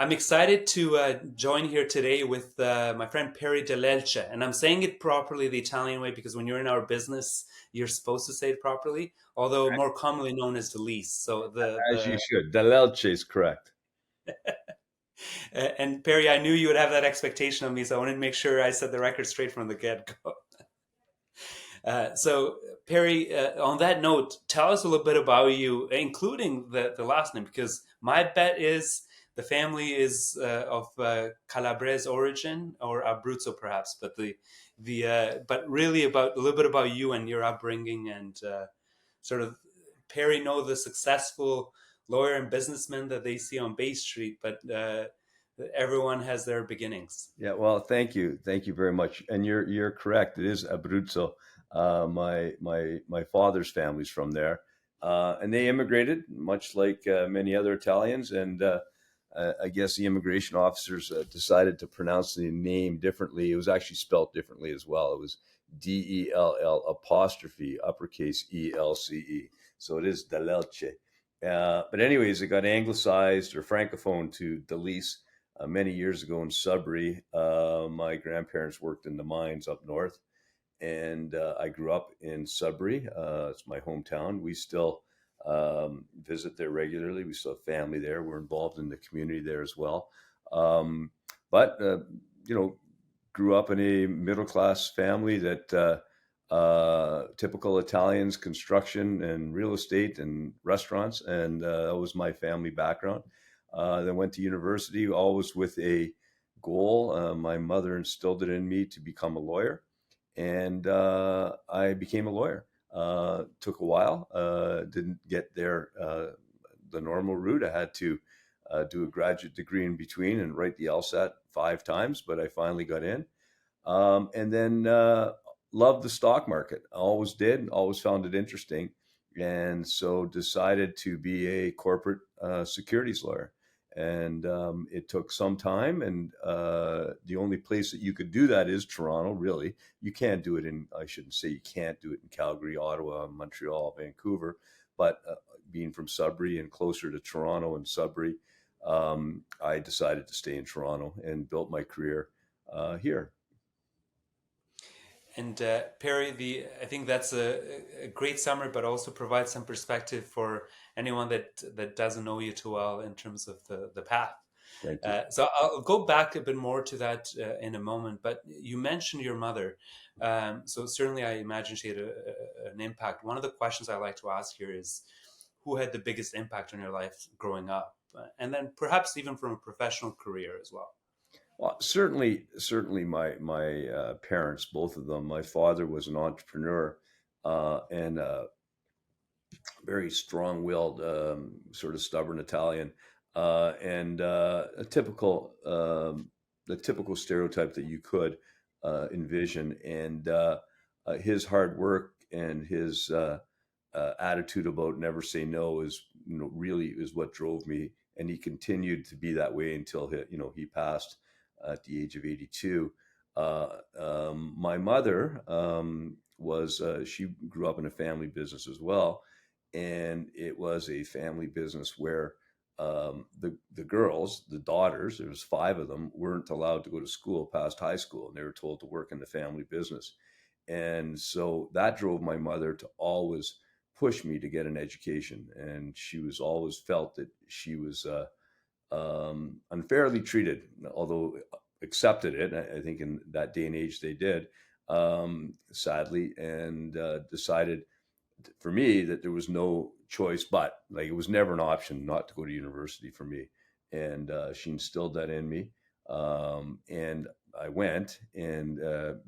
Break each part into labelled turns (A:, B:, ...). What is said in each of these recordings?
A: I'm excited to join here today with my friend Perry Dellelce, and I'm saying it properly the Italian way because when you're in our business, you're supposed to say it properly, although more commonly known as Dellelce. So
B: As you should. Dellelce is correct.
A: and Perry, I knew you would have that expectation of me, so I wanted to make sure I set the record straight from the get go. So, Perry, on that note, tell us a little bit about you, including the last name, because my bet is the family is of Calabrese origin or Abruzzo, perhaps, but but really about a little bit about you and your upbringing and sort of Perry know the successful lawyer and businessman that they see on Bay Street, but everyone has their beginnings.
B: Yeah, well, thank you. Thank you very much. And you're correct. It is Abruzzo. My father's family's from there. And they immigrated, much like many other Italians. And I guess the immigration officers decided to pronounce the name differently. It was actually spelled differently as well. It was Dell apostrophe uppercase ELCE. So it is Dellelce. But anyways, it got anglicized or francophone to Dellelce many years ago in Sudbury. My grandparents worked in the mines up north, and I grew up in Sudbury. It's my hometown. We still visit there regularly. We still have family there. We're involved in the community there as well. But you know, grew up in a middle class family that typical Italians, construction and real estate and restaurants, and that was my family background. Then went to university, always with a goal. My mother instilled it in me to become a lawyer, and I became a lawyer. Took a while, didn't get there the normal route. I had to do a graduate degree in between and write the LSAT 5 times, but I finally got in. And then loved the stock market. Always did, always found it interesting. And so decided to be a corporate securities lawyer. And it took some time. And the only place that you could do that is Toronto, really. You can't do it I shouldn't say you can't do it in Calgary, Ottawa, Montreal, Vancouver. But being from Sudbury and closer to Toronto and Sudbury, I decided to stay in Toronto and built my career here.
A: And Perry, I think that's a great summary, but also provides some perspective for anyone that doesn't know you too well in terms of the path.
B: Thank you.
A: So I'll go back a bit more to that in a moment. But you mentioned your mother, so certainly I imagine she had an impact. One of the questions I like to ask here is, who had the biggest impact on your life growing up, and then perhaps even from a professional career as well.
B: Well, certainly, my parents, both of them. My father was an entrepreneur and very strong-willed, sort of stubborn Italian, and the typical stereotype that you could envision. And his hard work and his attitude about never say no is, really is what drove me. And he continued to be that way until he passed at the age of 82. My mother she grew up in a family business as well, and it was a family business where the girls, the daughters, there was 5 of them, weren't allowed to go to school past high school, and they were told to work in the family business. And so that drove my mother to always push me to get an education, and she was always felt that she was unfairly treated, although accepted it. I think in that day and age they did, sadly, and decided for me that there was no choice, but like it was never an option not to go to university for me. And she instilled that in me. And I went and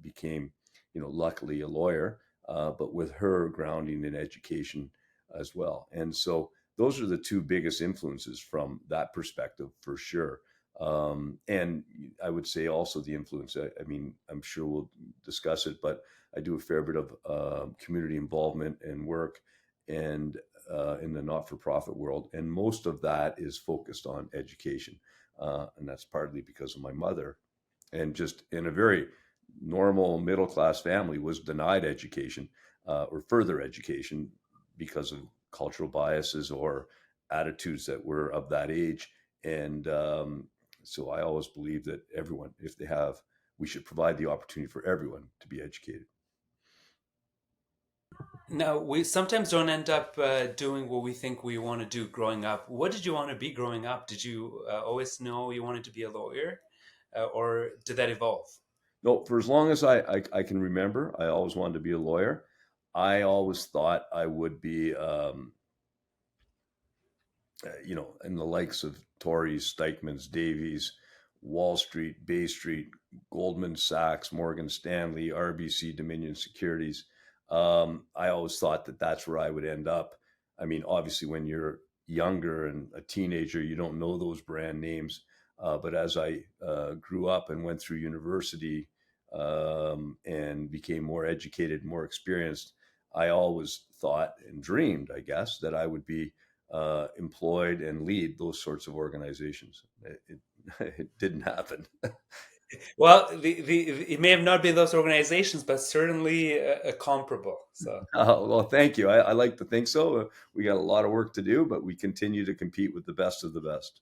B: became, luckily a lawyer, but with her grounding in education as well. And so those are the two biggest influences from that perspective, for sure. And I would say also the influence, I mean, I'm sure we'll discuss it, but I do a fair bit of community involvement and work and in the not-for-profit world. And most of that is focused on education. And that's partly because of my mother. And just in a very normal middle-class family was denied education or further education because of cultural biases or attitudes that were of that age. And So I always believe that everyone, if they have, we should provide the opportunity for everyone to be educated.
A: Now, we sometimes don't end up doing what we think we want to do growing up. What did you want to be growing up? Did you always know you wanted to be a lawyer, or did that evolve?
B: No, for as long as I can remember, I always wanted to be a lawyer. I always thought I would be, in the likes of Tories, Stikeman's, Davies, Wall Street, Bay Street, Goldman Sachs, Morgan Stanley, RBC, Dominion Securities. I always thought that that's where I would end up. I mean, obviously, when you're younger and a teenager, you don't know those brand names. But as I grew up and went through university and became more educated, more experienced, I always thought and dreamed, I guess, that I would be employed and lead those sorts of organizations. It didn't happen.
A: Well, it may have not been those organizations, but certainly comparable. So,
B: Well, thank you. I like to think so. We got a lot of work to do, but we continue to compete with the best of the best.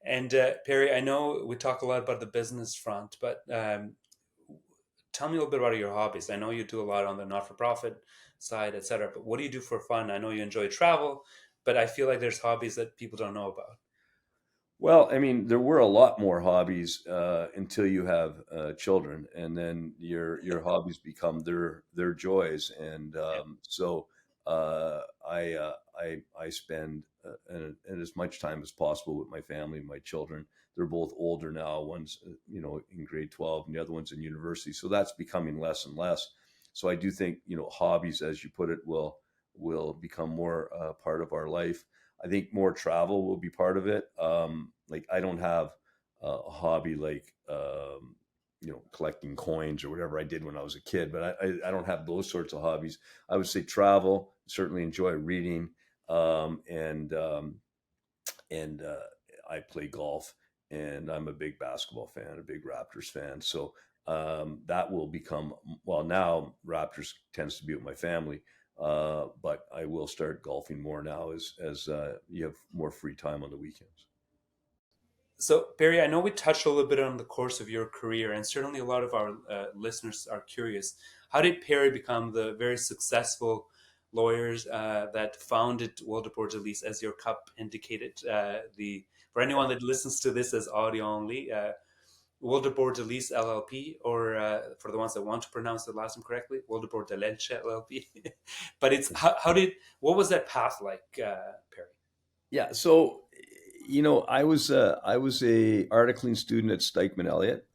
A: and Perry, I know we talk a lot about the business front, but tell me a little bit about your hobbies. I know you do a lot on the not-for-profit side, etc. But what do you do for fun? I know you enjoy travel, but I feel like there's hobbies that people don't know about.
B: Well, I mean, there were a lot more hobbies until you have children, and then your hobbies become their joys. And so I spend and as much time as possible with my family, my children. They're both older now. One's in grade 12, and the other one's in university. So that's becoming less and less. So I do think hobbies, as you put it, will become more part of our life. I think more travel will be part of it. Like I don't have a hobby like collecting coins or whatever I did when I was a kid, but I don't have those sorts of hobbies. I would say travel. Certainly enjoy reading, and I play golf, and I'm a big basketball fan, a big Raptors fan. So that will become, well, now Raptors tends to be with my family. But I will start golfing more now as you have more free time on the weekends.
A: So, Perry, I know we touched a little bit on the course of your career, and certainly a lot of our listeners are curious. How did Perry become the very successful lawyers that founded Wildeboer Dellelce, as your cup indicated? The For anyone that listens to this as audio only, Wildeboer Dellelce LLP, or for the ones that want to pronounce the last name correctly, Wildeboer Dellelce LLP. But it's what was that path like, Perry?
B: Yeah, so I was a articling student at Stikeman Elliott.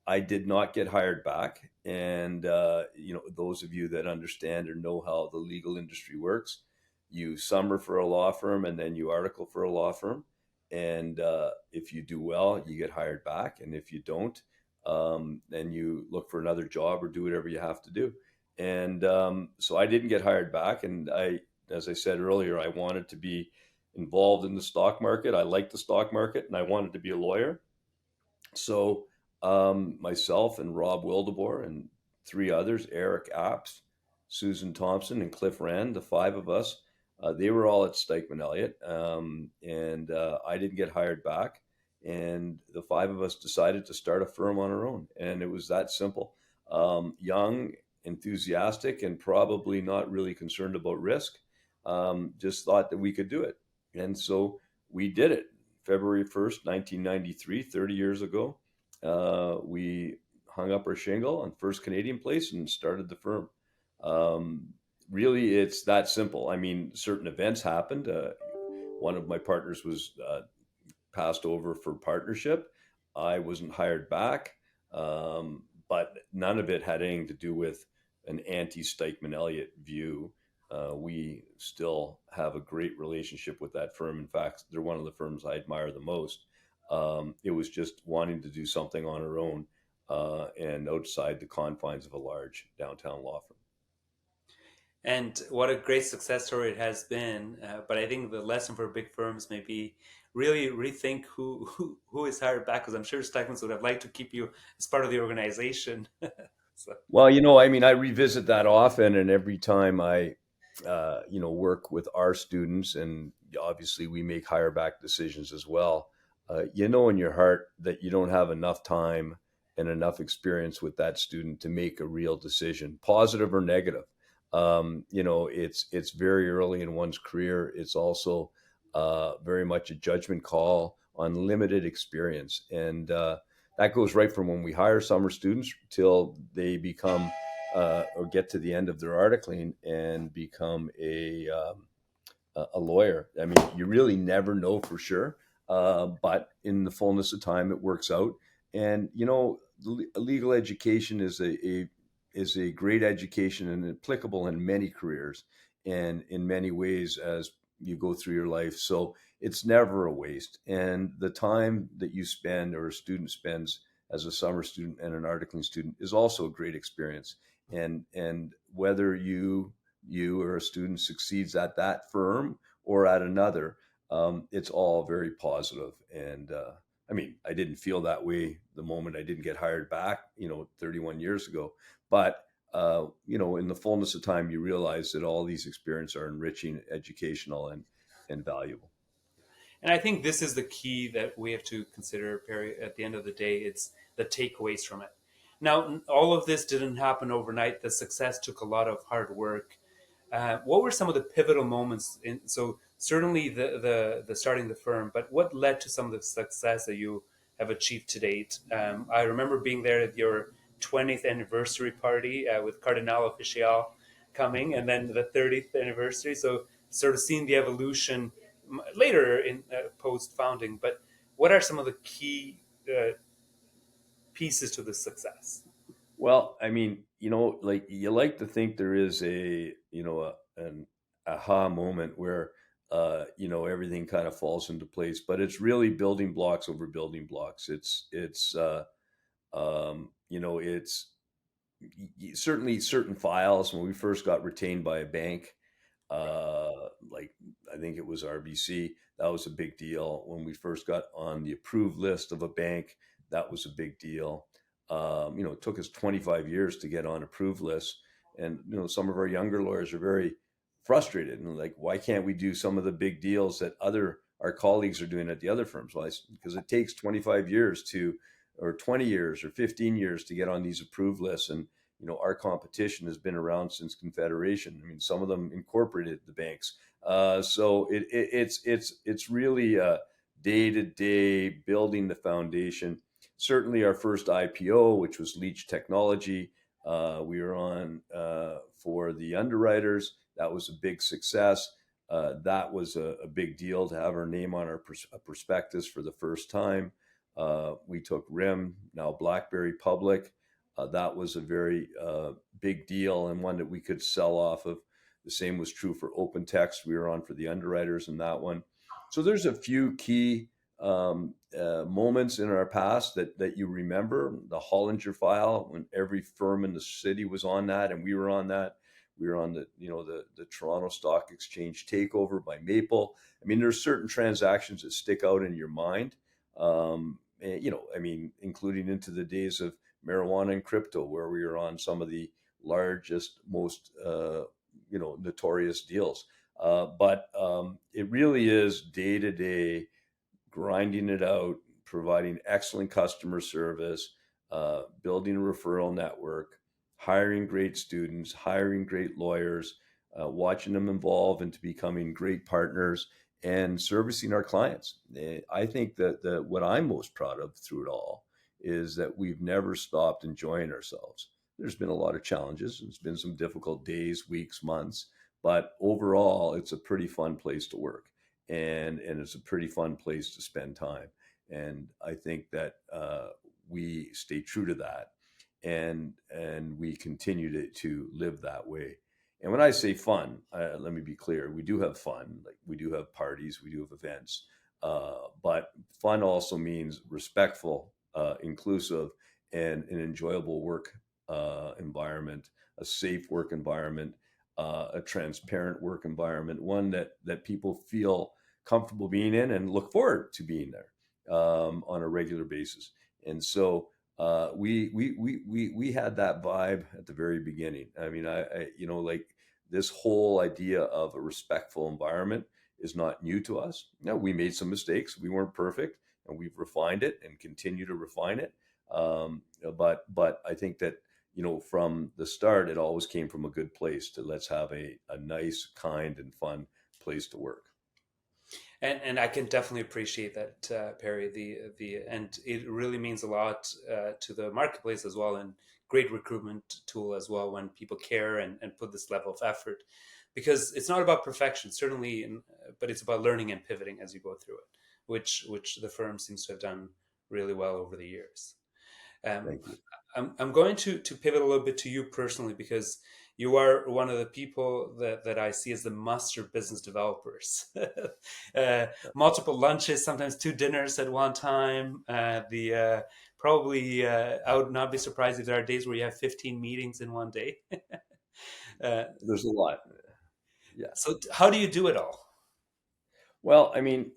B: I did not get hired back, and those of you that understand or know how the legal industry works, you summer for a law firm and then you article for a law firm, and if you do well, you get hired back, and if you don't, then you look for another job or do whatever you have to do. And so I didn't get hired back, and as I said earlier, I wanted to be involved in the stock market. I liked the stock market, and I wanted to be a lawyer. So myself and Rob Wildeboer and three others, Eric Apps, Susan Thompson, and Cliff Rand, the five of us, they were all at Stikeman Elliott, and I didn't get hired back. And the five of us decided to start a firm on our own, and it was that simple. Young, enthusiastic, and probably not really concerned about risk. Just thought that we could do it, and so we did it. February 1st, 1993, 30 years ago, we hung up our shingle on First Canadian Place and started the firm. Really, it's that simple. I mean, certain events happened. One of my partners was passed over for partnership. I wasn't hired back, but none of it had anything to do with an anti-Stikeman Elliott view. We still have a great relationship with that firm. In fact, they're one of the firms I admire the most. It was just wanting to do something on our own and outside the confines of a large downtown law firm.
A: And what a great success story it has been. But I think the lesson for big firms may be really rethink who is hired back, because I'm sure Stikeman's would have liked to keep you as part of the organization. So.
B: Well, I mean, I revisit that often, and every time I, work with our students, and obviously we make hire back decisions as well. you know in your heart that you don't have enough time and enough experience with that student to make a real decision, positive or negative. You know, it's very early in one's career. It's also very much a judgment call on limited experience, and that goes right from when we hire summer students till they become or get to the end of their articling and become a lawyer. I mean, you really never know for sure, but in the fullness of time, it works out. And you know, legal education is a great education and applicable in many careers and in many ways as you go through your life. So it's never a waste. And the time that you spend or a student spends as a summer student and an articling student is also a great experience. And whether you or a student succeeds at that firm or at another, it's all very positive. And I mean, I didn't feel that way the moment I didn't get hired back, you know, 31 years ago. But you know, in the fullness of time, you realize that all these experiences are enriching, educational, and valuable.
A: And I think this is the key that we have to consider, Perry. At the end of the day, it's the takeaways from it. Now, all of this didn't happen overnight. The success took a lot of hard work. What were some of the pivotal moments? So certainly the starting the firm, but what led to some of the success that you have achieved to date? I remember being there at your 20th anniversary party with Cardinal Official coming, and then the 30th anniversary. So sort of seeing the evolution later in post founding. But what are some of the key pieces to the success?
B: Well, I mean, you know, like you like to think there is an aha moment where you know, everything kind of falls into place, but it's really building blocks over building blocks. You know, it's certainly certain files when we first got retained by a bank, like I think it was RBC, that was a big deal. When we first got on the approved list of a bank, that was a big deal. You know, it took us 25 years to get on approved lists. And, you know, some of our younger lawyers are very frustrated and like, why can't we do some of the big deals that our colleagues are doing at the other firms? Well, because it takes 25 years or 20 years or 15 years to get on these approved lists. And, you know, our competition has been around since Confederation. I mean, some of them incorporated the banks. So it's really day to day building the foundation. Certainly, our first IPO, which was Leach Technology, we were on for the underwriters. That was a big success. That was a big deal to have our name on our prospectus for the first time. We took RIM, now BlackBerry, public. That was a very big deal and one that we could sell off of. The same was true for Open Text. We were on for the underwriters in that one. So there's a few key moments in our past that you remember. The Hollinger file, when every firm in the city was on that, and we were on that. We were on the Toronto Stock Exchange takeover by Maple. I mean, there's certain transactions that stick out in your mind. You know, I mean, including into the days of marijuana and crypto, where we were on some of the largest, most notorious deals. But it really is day to day grinding it out, providing excellent customer service, building a referral network, hiring great students, hiring great lawyers, watching them evolve into becoming great partners, and servicing our clients. I think that what I'm most proud of through it all is that we've never stopped enjoying ourselves. There's been a lot of challenges. There's been some difficult days, weeks, months, but overall, it's a pretty fun place to work, and it's a pretty fun place to spend time. And I think that we stay true to that, and we continue to live that way. And when I say fun, let me be clear: we do have fun. Like we do have parties, we do have events, but fun also means respectful, inclusive, and an enjoyable work environment, a safe work environment, a transparent work environment, one that people feel comfortable being in and look forward to being there on a regular basis. And so we had that vibe at the very beginning. I mean, I you know, like this whole idea of a respectful environment is not new to us. No, we made some mistakes. We weren't perfect. and we've refined it and continue to refine it. But I think that, from the start, it always came from a good place to let's have a nice, kind, and fun place to work.
A: And I can definitely appreciate that, Perry. The and it really means a lot to the marketplace as well, and great recruitment tool as well when people care and put this level of effort, because it's not about perfection, certainly, but it's about learning and pivoting as you go through it, which the firm seems to have done really well over the years. Um,
B: Thank you.
A: I'm going to pivot a little bit to you personally, because you are one of the people that I see as the master business developers. Multiple lunches, sometimes two dinners at one time. Probably I would not be surprised if there are days where you have 15 meetings in one day. uh,
B: There's a lot. Yeah.
A: so how do you do it all?
B: Well, I mean,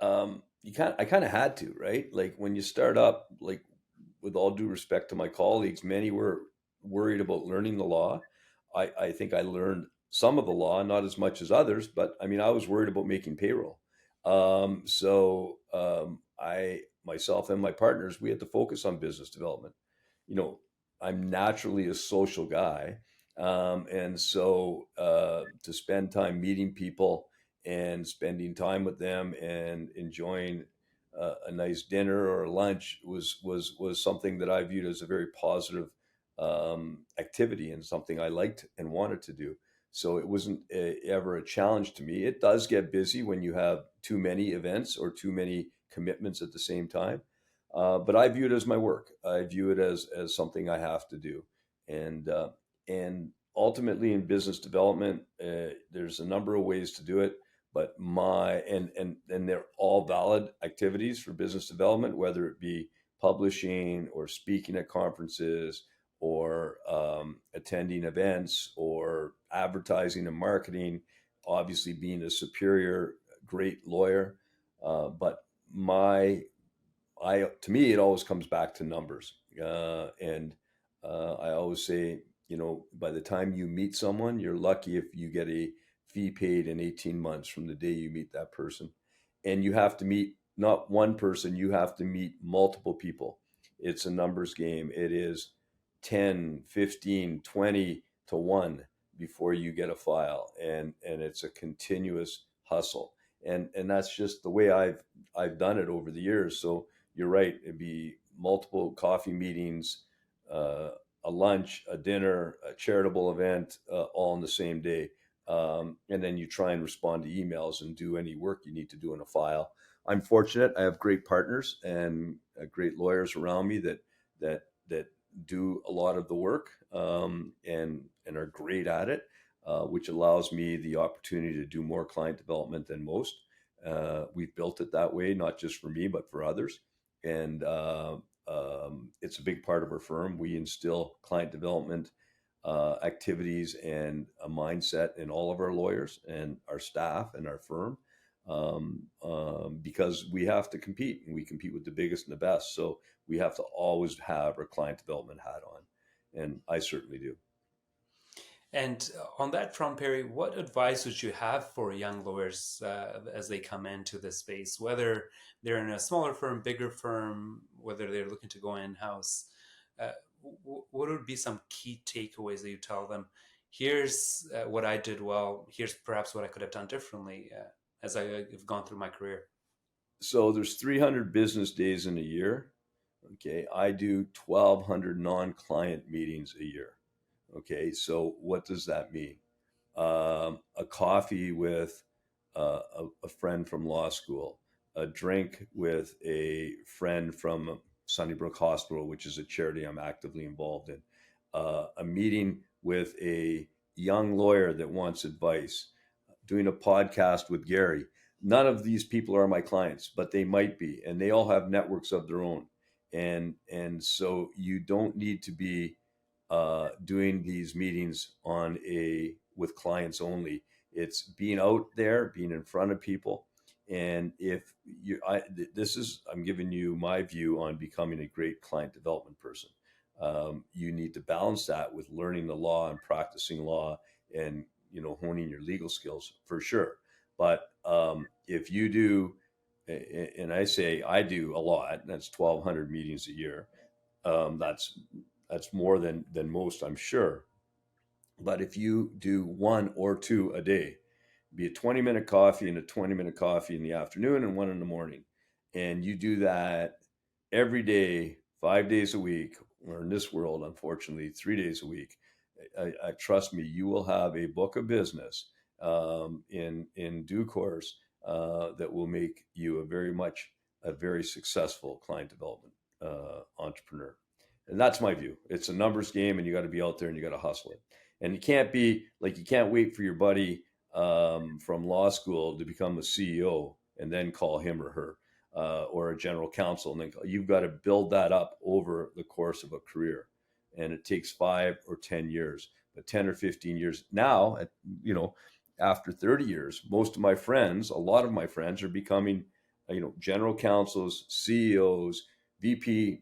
B: I kind of had to, right? Like when you start up, like with all due respect to my colleagues, many were worried about learning the law. I think I learned some of the law, not as much as others, but I mean, I was worried about making payroll. I, myself and my partners, we had to focus on business development. You know, I'm naturally a social guy. To spend time meeting people and spending time with them and enjoying a nice dinner or lunch was something that I viewed as a very positive activity and something I liked and wanted to do. So it wasn't ever a challenge to me. It does get busy when you have too many events or too many commitments at the same time. But I view it as my work. I view it as something I have to do, and ultimately in business development, there's a number of ways to do it. But and they're all valid activities for business development, whether it be publishing or speaking at conferences or attending events or advertising and marketing. Obviously, being a superior, great lawyer, but my I to me it always comes back to numbers, and I always say, by the time you meet someone, you're lucky if you get a fee paid in 18 months from the day you meet that person. And you have to meet not one person, you have to meet multiple people. It's a numbers game. It is 10, 15, 20 to 1 before you get a file. And it's a continuous hustle. And that's just the way I've done it over the years. So you're right. It'd be multiple coffee meetings, a lunch, a dinner, a charitable event, all in the same day. And then you try and respond to emails and do any work you need to do in a file. I'm fortunate; I have great partners and great lawyers around me that do a lot of the work, and are great at it, which allows me the opportunity to do more client development than most. We've built it that way, not just for me, but for others. And it's a big part of our firm. We instill client development activities and a mindset in all of our lawyers and our staff and our firm, because we have to compete and we compete with the biggest and the best. So we have to always have our client development hat on. And I certainly do.
A: And on that front, Perry, what advice would you have for young lawyers as they come into this space, whether they're in a smaller firm, bigger firm, whether they're looking to go in-house? What would be some key takeaways that you tell them? Here's what I did well. Here's perhaps what I could have done differently as I've gone through my career.
B: So there's 300 business days in a year. Okay. I do 1,200 non-client meetings a year. Okay. So what does that mean? A coffee with a friend from law school, a drink with a friend from Sunnybrook Hospital, which is a charity I'm actively involved in, a meeting with a young lawyer that wants advice, doing a podcast with Gary. None of these people are my clients, but they might be, and they all have networks of their own. And so you don't need to be doing these meetings with clients only. It's being out there, being in front of people. And if you, I'm giving you my view on becoming a great client development person. You need to balance that with learning the law and practicing law and, honing your legal skills for sure. But if you do and I say I do a lot. That's 1,200 meetings a year. That's more than most, I'm sure. But if you do one or two a day, be a 20-minute coffee and a 20-minute coffee in the afternoon and one in the morning, and you do that every day, 5 days a week, or in this world, unfortunately, 3 days a week, I trust me, you will have a book of business in due course that will make you a very successful client development entrepreneur. And that's my view. It's a numbers game, and you got to be out there and you got to hustle it. And you can't be like, you can't wait for your buddy from law school to become a CEO and then call him or her or a general counsel. And then you've got to build that up over the course of a career. And it takes 5 or 10 years, but 10 or 15 years now, you know, after 30 years, most of my friends, a lot of my friends are becoming, general counsels, CEOs, VP,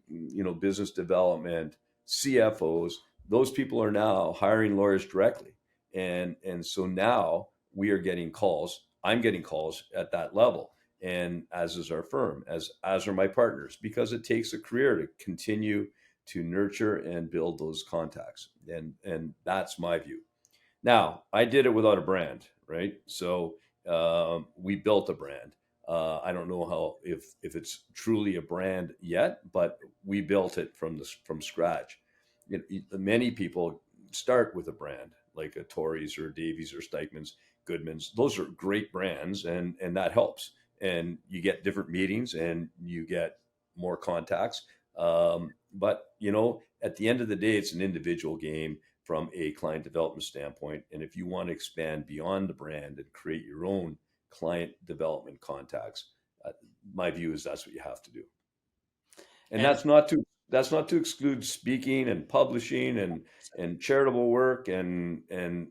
B: business development, CFOs. Those people are now hiring lawyers directly. And so now we are getting calls. I'm getting calls at that level. And as is our firm, as are my partners, because it takes a career to continue to nurture and build those contacts. And that's my view. Now, I did it without a brand, right? So we built a brand. I don't know if it's truly a brand yet, but we built it from scratch. Many people start with a brand like a Tories or Davies or Stikeman's, Goodman's. Those are great brands, and that helps. And you get different meetings, and you get more contacts. But at the end of the day, it's an individual game from a client development standpoint. And if you want to expand beyond the brand and create your own client development contacts, my view is that's what you have to do. And that's not to exclude speaking and publishing and charitable work and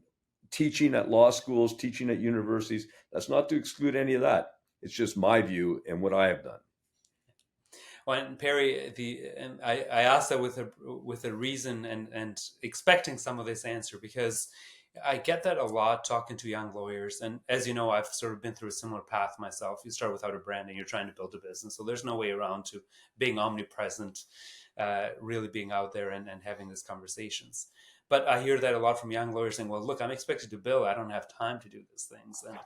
B: teaching at law schools, teaching at universities. That's not to exclude any of that. It's just my view and what I have done.
A: Well, and Perry, I asked that with a reason and expecting some of this answer, because I get that a lot talking to young lawyers. And as you know, I've sort of been through a similar path myself. You start without a brand and you're trying to build a business. So there's no way around to being omnipresent, really being out there and having these conversations. But I hear that a lot from young lawyers saying, well, look, I'm expected to bill. I don't have time to do these things. And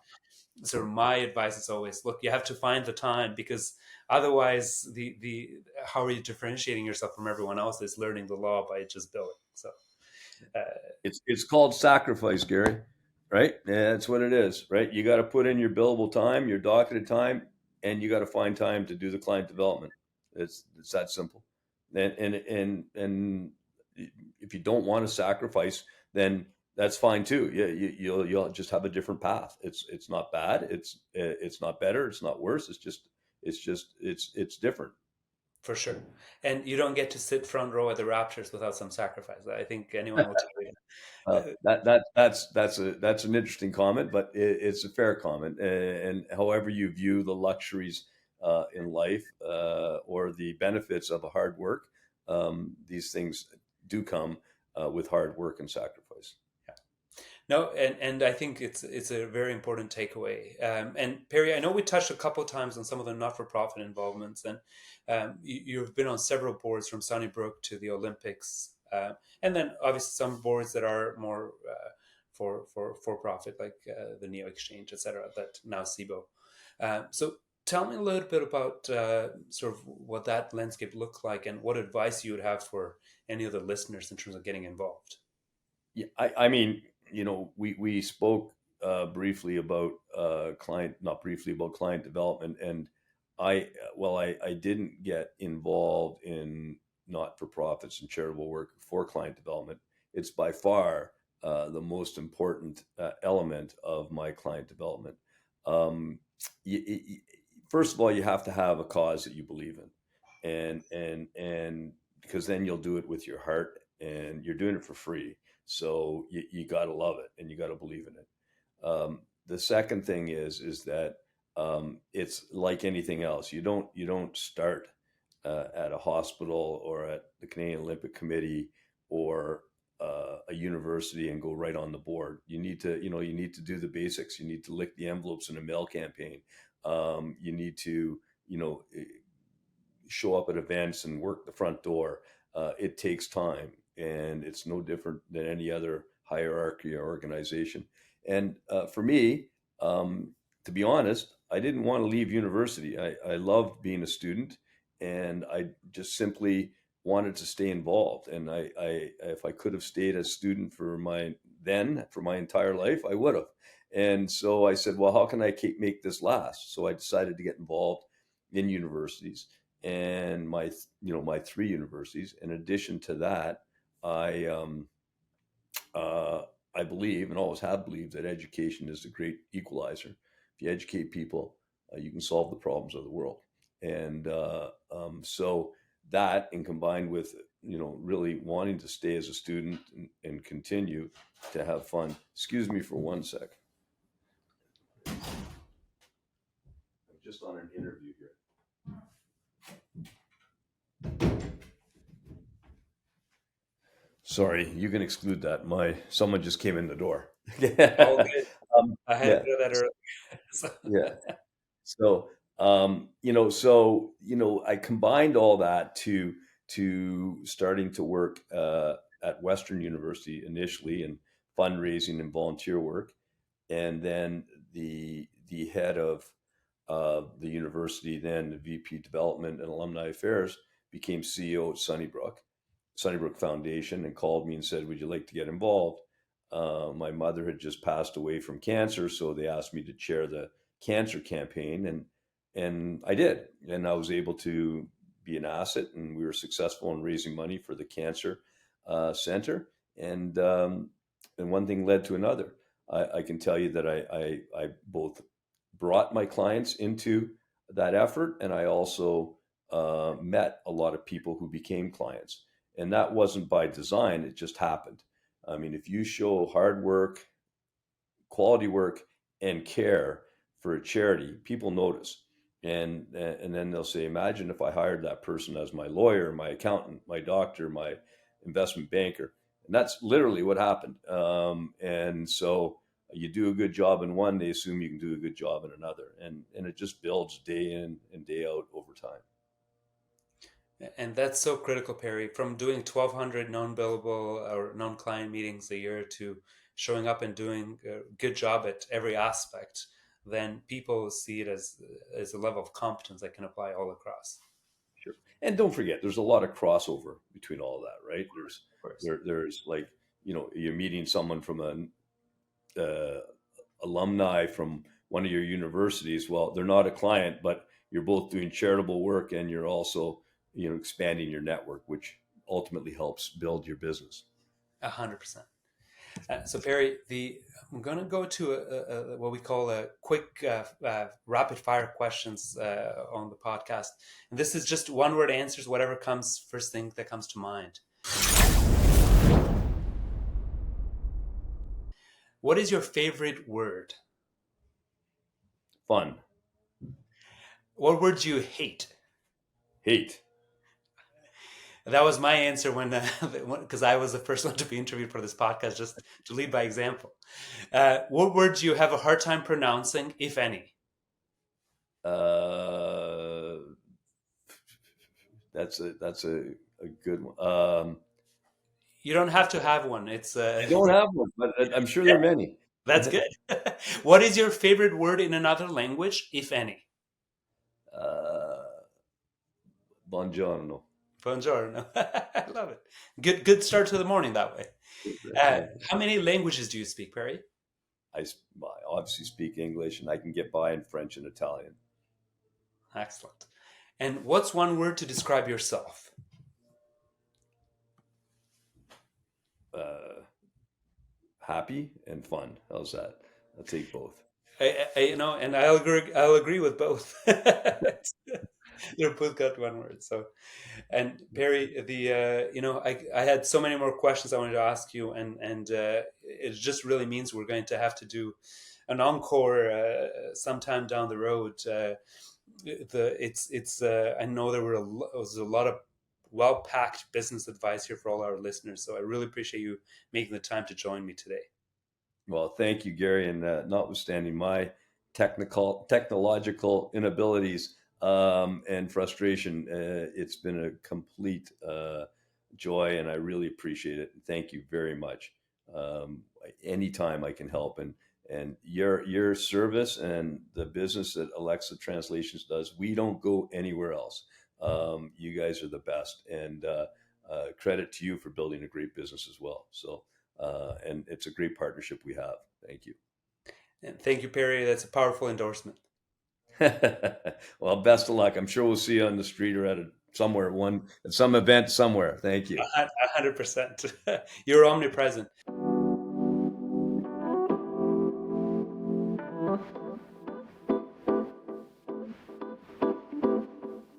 A: sort of my advice is always, look, you have to find the time, because otherwise the how are you differentiating yourself from everyone else that's learning the law by just billing? So
B: it's called sacrifice, Gary, right? Yeah, that's what it is, right? You got to put in your billable time, your docketed time, and you got to find time to do the client development. It's that simple. And if you don't want to sacrifice, then that's fine too. Yeah, you'll just have a different path. It's not bad. It's not better. It's not worse. It's different.
A: for sure. And you don't get to sit front row at the Raptors without some sacrifice. I think anyone will tell you.
B: That's an interesting comment, but it's a fair comment. And however you view the luxuries in life or the benefits of a hard work, these things do come with hard work and sacrifice.
A: No, and I think it's a very important takeaway. And Perry, I know we touched a couple of times on some of the not-for-profit involvements, and you've been on several boards from Sunnybrook to the Olympics, and then obviously some boards that are more for profit, like the Neo Exchange, etc. But now SIBO. So tell me a little bit about sort of what that landscape looked like, and what advice you would have for any of the listeners in terms of getting involved.
B: Yeah, I mean, we spoke briefly about not briefly about client development, and I didn't get involved in not-for-profits and charitable work for client development. It's by far the most important element of my client development. Um, First of all, you have to have a cause that you believe in, and because then you'll do it with your heart, and you're doing it for free. So you got to love it, and you got to believe in it. The second thing is that it's like anything else. You don't start at a hospital or at the Canadian Olympic Committee or a university and go right on the board. You need to do the basics. You need to lick the envelopes in a mail campaign. You need to, show up at events and work the front door. It takes time, and it's no different than any other hierarchy or organization. And for me, to be honest, I didn't want to leave university. I loved being a student, and I just simply wanted to stay involved. And if I could have stayed a student for my entire life, I would have. And so I said, well, how can I make this last? So I decided to get involved in universities, and my three universities. In addition to that, I I believe, and always have believed, that education is a great equalizer. If you educate people, you can solve the problems of the world. And so that, and combined with really wanting to stay as a student and continue to have fun. Excuse me for 1 sec. I'm just on an interview here. Sorry, you can exclude that. Someone just came in the door.
A: All good. I had
B: Yeah,
A: to do that earlier.
B: yeah. So, I combined all that to starting to work at Western University initially, in fundraising and volunteer work, and then the head of the university, then the VP Development and Alumni Affairs, became CEO at Sunnybrook Foundation, and called me and said, "Would you like to get involved?" My mother had just passed away from cancer, so they asked me to chair the cancer campaign, and I did, and I was able to be an asset, and we were successful in raising money for the cancer center, and one thing led to another. I can tell you that I both brought my clients into that effort, and I also met a lot of people who became clients. And that wasn't by design, it just happened. I mean, if you show hard work, quality work, and care for a charity, people notice. And then they'll say, imagine if I hired that person as my lawyer, my accountant, my doctor, my investment banker. And that's literally what happened. And so you do a good job in one, they assume you can do a good job in another. And it just builds day in and day out over time.
A: And that's so critical, Perry. From doing 1,200 non-billable or non-client meetings a year to showing up and doing a good job at every aspect, then people see it as a level of competence that can apply all across.
B: Sure. And don't forget, there's a lot of crossover between all that, right?
A: Of course.
B: There's like, you're meeting someone from an alumni from one of your universities. Well, they're not a client, but you're both doing charitable work, and you're also expanding your network, which ultimately helps build your business.
A: 100%. So Perry, I'm going to go to what we call a quick rapid fire questions on the podcast, and this is just one word answers, whatever comes first thing that comes to mind. What is your favorite word?
B: Fun.
A: What word do you hate?
B: Hate.
A: That was my answer because I was the first one to be interviewed for this podcast, just to lead by example. What word do you have a hard time pronouncing, if any?
B: That's a good one.
A: You don't have to have one.
B: I don't have one, but I'm sure there are many.
A: That's good. What is your favorite word in another language, if any?
B: Buongiorno.
A: Buongiorno. I love it. Good start to the morning that way. How many languages do you speak, Perry?
B: I obviously speak English, and I can get by in French and Italian.
A: Excellent. And what's one word to describe yourself?
B: Happy and fun. How's that? I'll take both.
A: And I'll agree with both. They're both got one word. So, and Perry, I had so many more questions I wanted to ask you, and it just really means we're going to have to do an encore sometime down the road. I know there was a lot of well-packed business advice here for all our listeners. So I really appreciate you making the time to join me today.
B: Well, thank you, Gary. And notwithstanding my technological inabilities and frustration. It's been a complete joy, and I really appreciate it. Thank you very much. Anytime I can help, and your service and the business that Alexa Translations does, we don't go anywhere else. You guys are the best, and credit to you for building a great business as well. So, and it's a great partnership we have. Thank you.
A: And thank you, Perry. That's a powerful endorsement.
B: Well, best of luck. I'm sure we'll see you on the street or at some event somewhere. Thank you.
A: 100%. You're omnipresent.